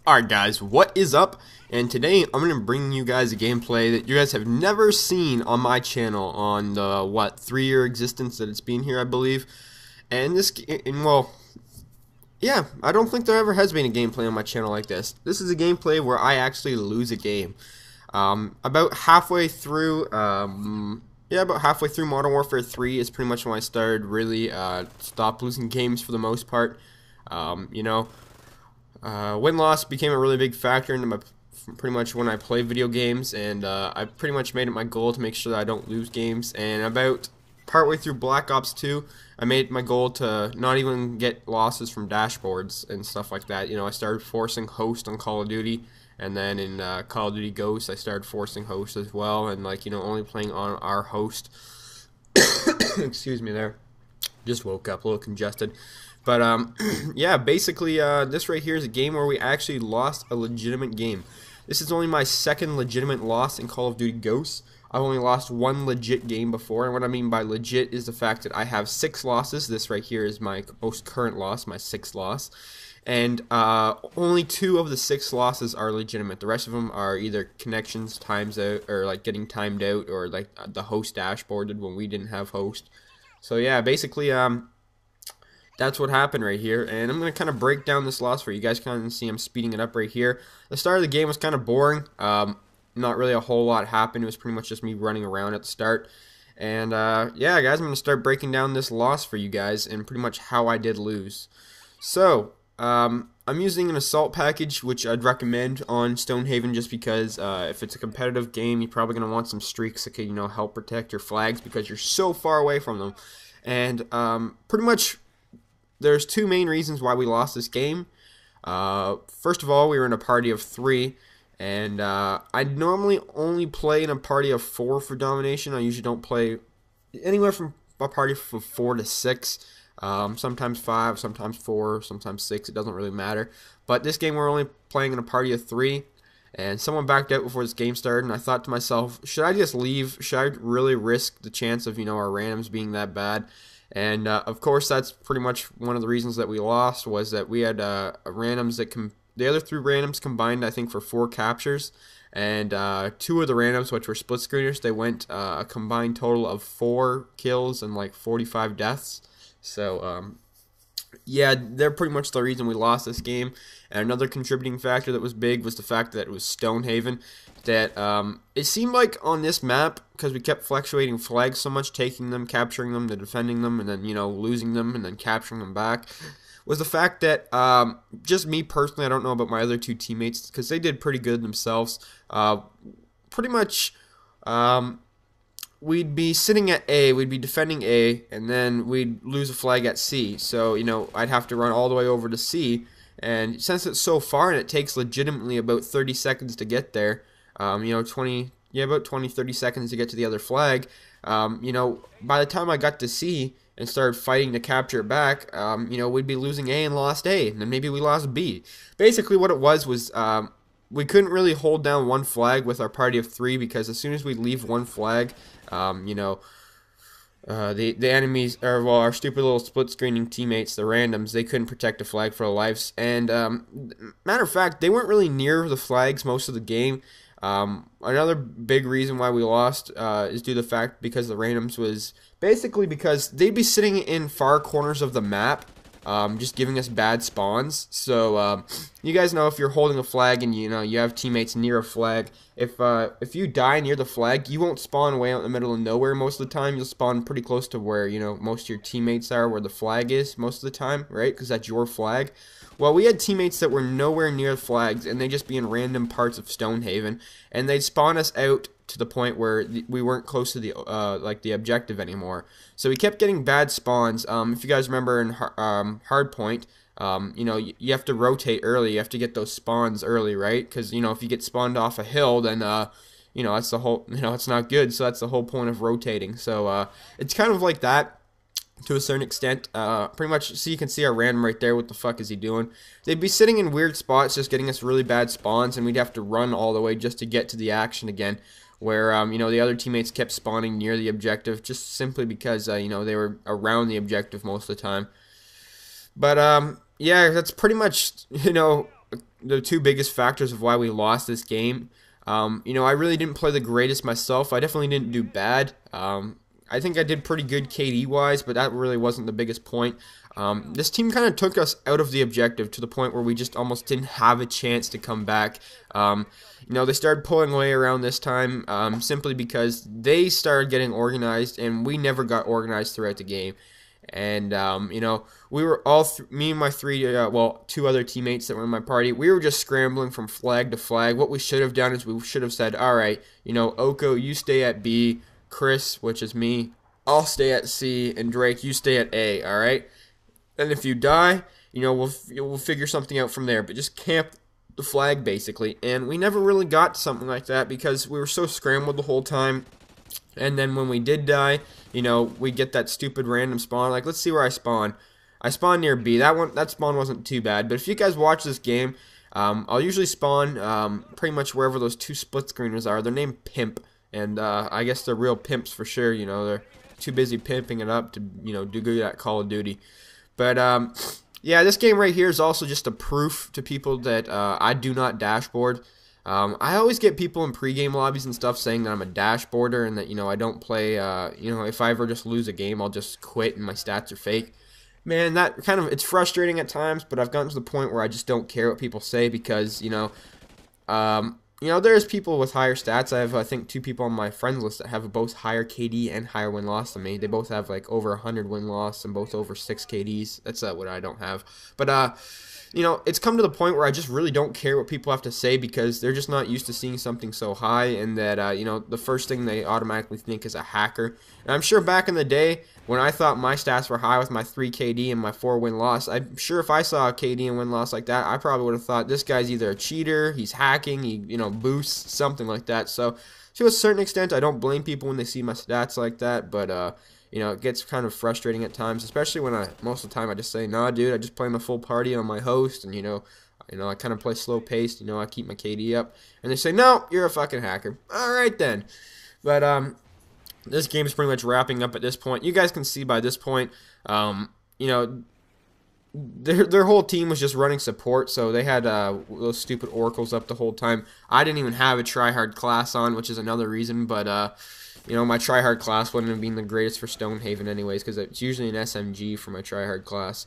Alright guys, what is up? And today I'm going to bring you guys a gameplay that you guys have never seen on my channel on the, 3-year existence that it's been here, I believe. And yeah, I don't think there ever has been a gameplay on my channel like this. This is a gameplay where I actually lose a game. About halfway through, Modern Warfare 3 is pretty much when I started really stop losing games for the most part. Win-loss became a really big factor into pretty much when I play video games, and I pretty much made it my goal to make sure that I don't lose games. And about partway through Black Ops 2, I made it my goal to not even get losses from dashboards and stuff like that. I started forcing host on Call of Duty, and then in Call of Duty Ghosts, I started forcing host as well, and only playing on our host. Excuse me there. Just woke up a little congested. But, yeah, basically, this right here is a game where we actually lost a legitimate game. This is only my second legitimate loss in Call of Duty Ghosts. I've only lost one legit game before, and what I mean by legit is the fact that I have 6 losses. This right here is my most current loss, my 6th loss. And only 2 of the 6 losses are legitimate. The rest of them are either connections times out, or getting timed out, or the host dashboarded when we didn't have host. So yeah, basically, that's what happened right here, and I'm going to kind of break down this loss for you. You guys kind of see I'm speeding it up right here. The start of the game was kind of boring. Not really a whole lot happened. It was pretty much just me running around at the start. And yeah, guys, I'm going to start breaking down this loss for you guys and pretty much how I did lose. So, I'm using an assault package, which I'd recommend on Stonehaven just because if it's a competitive game, you're probably going to want some streaks that can, help protect your flags because you're so far away from them. And pretty much there's 2 main reasons why we lost this game. First of all, we were in a party of 3, and I normally only play in a party of 4 for domination. I usually don't play anywhere from a party from 4 to 6. Sometimes 5, sometimes 4, sometimes 6. It doesn't really matter. But this game we're only playing in a party of 3, and someone backed out before this game started, and I thought to myself, should I just leave? Should I really risk the chance of our randoms being that bad? And of course, that's pretty much one of the reasons that we lost, was that we had randoms that the other 3 randoms combined, I think, for 4 captures, and 2 of the randoms, which were split screeners, they went a combined total of 4 kills and 45 deaths. So yeah, they're pretty much the reason we lost this game. And another contributing factor that was big was the fact that it was Stonehaven. That it seemed like on this map, because we kept fluctuating flags so much, taking them, capturing them, then defending them, and then losing them, and then capturing them back, was the fact that just me personally, I don't know about my other 2 teammates, because they did pretty good themselves. Pretty much, we'd be sitting at A, we'd be defending A, and then we'd lose a flag at C. So, I'd have to run all the way over to C, and since it's so far and it takes legitimately about 30 seconds to get there, about 20-30 seconds to get to the other flag, by the time I got to C and started fighting to capture it back, we'd be losing A and lost A, and then maybe we lost B. Basically what it was we couldn't really hold down one flag with our party of 3, because as soon as we leave one flag, the enemies, or our stupid little split screening teammates, the randoms, they couldn't protect a flag for their lives. And matter of fact, they weren't really near the flags most of the game. Another big reason why we lost is due to the fact because the randoms was basically because they'd be sitting in far corners of the map, just giving us bad spawns. So you guys know if you're holding a flag and you have teammates near a flag, if you die near the flag, you won't spawn way out in the middle of nowhere most of the time. You'll spawn pretty close to where most of your teammates are, where the flag is most of the time, right? Because that's your flag. Well, we had teammates that were nowhere near the flags, and they'd just be in random parts of Stonehaven, and they'd spawn us out to the point where we weren't close to the objective anymore. So we kept getting bad spawns. If you guys remember in Hardpoint, you have to rotate early. You have to get those spawns early, right? Because if you get spawned off a hill, then that's the whole it's not good. So that's the whole point of rotating. So it's kind of like that to a certain extent. Pretty much, so you can see our random right there. What the fuck is he doing? They'd be sitting in weird spots, just getting us really bad spawns, and we'd have to run all the way just to get to the action again. Where the other teammates kept spawning near the objective, just simply because they were around the objective most of the time. But yeah, that's pretty much the two biggest factors of why we lost this game. You know, I really didn't play the greatest myself. I definitely didn't do bad. I think I did pretty good KD-wise, but that really wasn't the biggest point. This team kind of took us out of the objective to the point where we just almost didn't have a chance to come back. You know, they started pulling away around this time simply because they started getting organized, and we never got organized throughout the game. And, you know, we were all, me and my two other teammates that were in my party, we were just scrambling from flag to flag. What we should have done is we should have said, all right, you know, Oko, you stay at B, Chris, which is me, I'll stay at C, and Drake, you stay at A, all right? And if you die, you know, we'll figure something out from there, but just camp the flag, basically. And we never really got to something like that because we were so scrambled the whole time. And then when we did die, you know, we get that stupid random spawn. Like, let's see where I spawn. I spawned near B. That spawn wasn't too bad. But if you guys watch this game, I'll usually spawn pretty much wherever those two split screeners are. They're named Pimp. And I guess they're real pimps for sure. You know, they're too busy pimping it up to, you know, do good at Call of Duty. But, yeah, this game right here is also just a proof to people that I do not dashboard. I always get people in pregame lobbies and stuff saying that I'm a dashboarder and that, you know, I don't play, you know, if I ever just lose a game, I'll just quit and my stats are fake. Man, that kind of, it's frustrating at times, but I've gotten to the point where I just don't care what people say because, you know, there's people with higher stats. I have, I think, 2 people on my friends list that have both higher KD and higher win-loss than me. They both have, like, over 100 win-loss and both over 6 KDs. That's what I don't have. But, you know, it's come to the point where I just really don't care what people have to say because they're just not used to seeing something so high, and that, you know, the first thing they automatically think is a hacker. And I'm sure back in the day when I thought my stats were high with my 3 KD and my 4 win-loss, I'm sure if I saw a KD and win-loss like that, I probably would have thought this guy's either a cheater, he's hacking, he, you know, boosts, something like that. So, to a certain extent, I don't blame people when they see my stats like that, but, you know, it gets kind of frustrating at times, especially when most of the time I just say, nah, dude, I just play my full party on my host, and, you know, I kind of play slow paced, you know, I keep my KD up, and they say, no, you're a fucking hacker. Alright then. But, this game is pretty much wrapping up at this point. You guys can see by this point, you know, their whole team was just running support, so they had those stupid oracles up the whole time. I didn't even have a tryhard class on, which is another reason, but, you know, my tryhard class wouldn't have been the greatest for Stonehaven anyways, because it's usually an SMG for my tryhard class.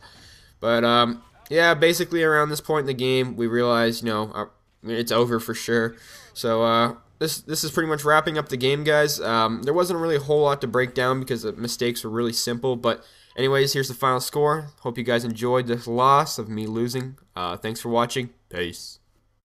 But, yeah, basically around this point in the game, we realized, you know, it's over for sure. So, this is pretty much wrapping up the game, guys. There wasn't really a whole lot to break down because the mistakes were really simple, but anyways, here's the final score. Hope you guys enjoyed this loss of me losing. Thanks for watching. Peace.